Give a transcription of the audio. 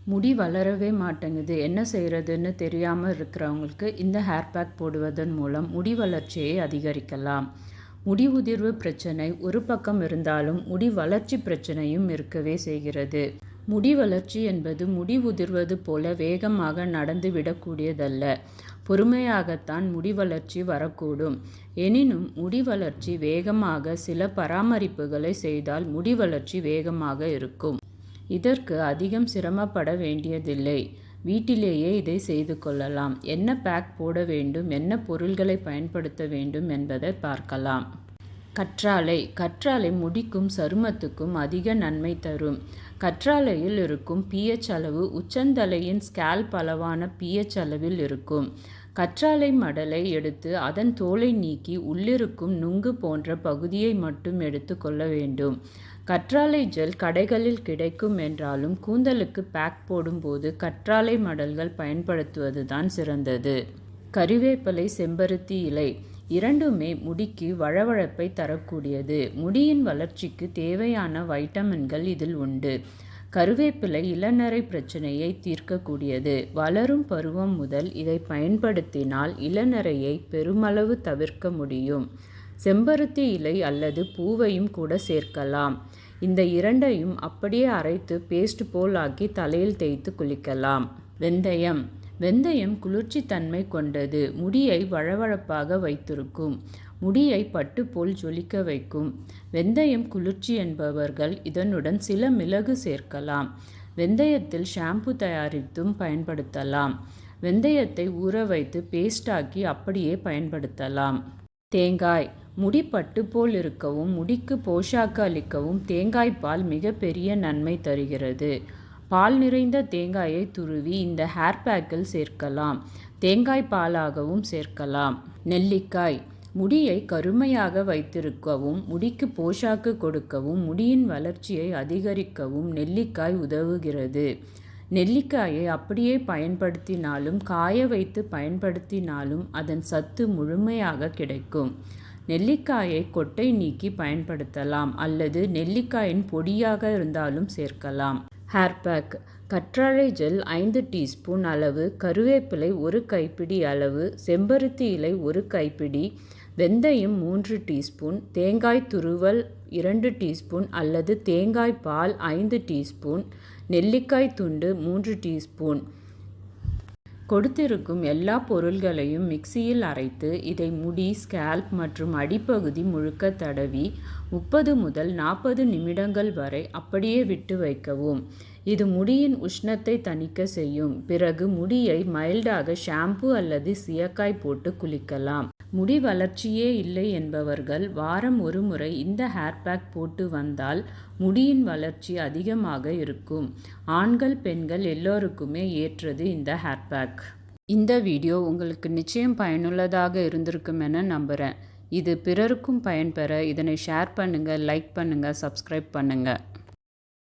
முடி வளரவே மாட்டேங்குது, என்ன செய்கிறதுன்னு தெரியாமல் இருக்கிறவங்களுக்கு இந்த ஹேர் பேக் போடுவதன் மூலம் முடி வளர்ச்சியை அதிகரிக்கலாம். முடி உதிர்வு பிரச்சனை ஒரு பக்கம் இருந்தாலும் முடி வளர்ச்சி பிரச்சனையும் இருக்கவே செய்கிறது. முடி வளர்ச்சி என்பது முடி உதிர்வது போல வேகமாக நடந்துவிடக்கூடியதல்ல. பொறுமையாகத்தான் முடி வளர்ச்சி வரக்கூடும். எனினும் முடி வளர்ச்சி வேகமாக சில பராமரிப்புகளை செய்தால் முடி வளர்ச்சி வேகமாக இருக்கும். இதற்கு அதிகம் சிரமப்பட வேண்டியதில்லை. வீட்டிலேயே இதை செய்து கொள்ளலாம். என்ன பேக் போட வேண்டும், என்ன பொருள்களை பயன்படுத்த வேண்டும் என்பதை பார்க்கலாம். கற்றாழை முடிக்கும் சருமத்துக்கும் அதிக நன்மை தரும். கற்றாழையில் இருக்கும் pH அளவு உச்சந்தலையின் ஸ்கேல்ப் அளவான pH அளவில் இருக்கும். கற்றாழை மடலை எடுத்து அதன் தோலை நீக்கி உள்ளிருக்கும் நுங்கு போன்ற பகுதியை மட்டும் எடுத்து கொள்ள வேண்டும். கற்றாழை ஜெல் கடைகளில் கிடைக்கும் என்றாலும் கூந்தலுக்கு பேக் போடும்போது கற்றாழை மடல்கள் பயன்படுத்துவது தான் சிறந்தது. கறிவேப்பிலை, செம்பருத்தி இலை இரண்டுமே முடிக்கு வழவழப்பை தரக்கூடியது. முடியின் வளர்ச்சிக்கு தேவையான வைட்டமின்கள் இதில் உண்டு. கருவேப்பிலை இளநரை பிரச்சனையை தீர்க்கக்கூடியது. வளரும் பருவம் முதல் இதை பயன்படுத்தினால் இளநரையை பெருமளவு தவிர்க்க முடியும். செம்பருத்தி இலை அல்லது பூவையும் கூட சேர்க்கலாம். இந்த இரண்டையும் அப்படியே அரைத்து பேஸ்ட் போல் ஆக்கி தலையில் தேய்த்து குளிக்கலாம். வெந்தயம் குளிர்ச்சி தன்மை கொண்டது. முடியை வழவழப்பாக வைத்திருக்கும். முடியை பட்டு போல் ஜொலிக்க வைக்கும். வெந்தயம் குளிர்ச்சி என்பவர்கள் இதனுடன் சில மிளகு சேர்க்கலாம். வெந்தயத்தில் ஷாம்பு தயாரித்தும் பயன்படுத்தலாம். வெந்தயத்தை ஊற வைத்து பேஸ்டாக்கி அப்படியே பயன்படுத்தலாம். தேங்காய் முடி பட்டு போல் இருக்கவும் முடிக்கு போஷாக்கு அளிக்கவும் தேங்காய் பால் மிகப்பெரிய நன்மை தருகிறது. பால் நிறைந்த தேங்காயை துருவி இந்த ஹேர் பேக்கில் சேர்க்கலாம். தேங்காய் பாலாகவும் சேர்க்கலாம். நெல்லிக்காய் முடியை கருமையாக வைத்திருக்கவும் முடிக்கு போஷாக்கு கொடுக்கவும் முடியின் வளர்ச்சியை அதிகரிக்கவும் நெல்லிக்காய் உதவுகிறது. நெல்லிக்காயை அப்படியே பயன்படுத்தினாலும் காய வைத்து பயன்படுத்தினாலும் அதன் சத்து முழுமையாக கிடைக்கும். நெல்லிக்காயை கொட்டை நீக்கி பயன்படுத்தலாம் அல்லது நெல்லிக்காயின் பொடியாக இருந்தாலும் சேர்க்கலாம். ஹேர் பேக் கற்றாழை ஜெல் 5 டீஸ்பூன் அளவு, கருவேப்பிலை 1 கைப்பிடி அளவு, செம்பருத்தி இலை 1 கைப்பிடி, வெந்தயம் 3 டீஸ்பூன், தேங்காய் துருவல் 2 டீஸ்பூன் அல்லது தேங்காய் பால் 5 டீஸ்பூன், நெல்லிக்காய் துண்டு 3 டீஸ்பூன். கொடுத்திருக்கும் எல்லா பொருள்களையும் மிக்சியில் அரைத்து இதை முடி, ஸ்கேல்ப் மற்றும் அடிப்பகுதி முழுக்க தடவி 30 முதல் 40 நிமிடங்கள் வரை அப்படியே விட்டு வைக்கவும். இது முடியின் உஷ்ணத்தை தணிக்க செய்யும். பிறகு முடியை மைல்டாக ஷாம்பு அல்லது சீயக்காய் போட்டு குளிக்கலாம். முடி வளர்ச்சியே இல்லை என்பவர்கள் வாரம் ஒரு முறை இந்த ஹேர் பேக் போட்டு வந்தால் முடியின் வளர்ச்சி அதிகமாக இருக்கும். ஆண்கள், பெண்கள் எல்லோருக்குமே ஏற்றது இந்த ஹேர் பேக். இந்த வீடியோ உங்களுக்கு நிச்சயம் பயனுள்ளதாக இருந்திருக்கும் என நம்புகிறேன். இது பிறருக்கும் பயன்பெற இதனை ஷேர் பண்ணுங்கள், லைக் பண்ணுங்கள், சப்ஸ்கிரைப் பண்ணுங்கள்.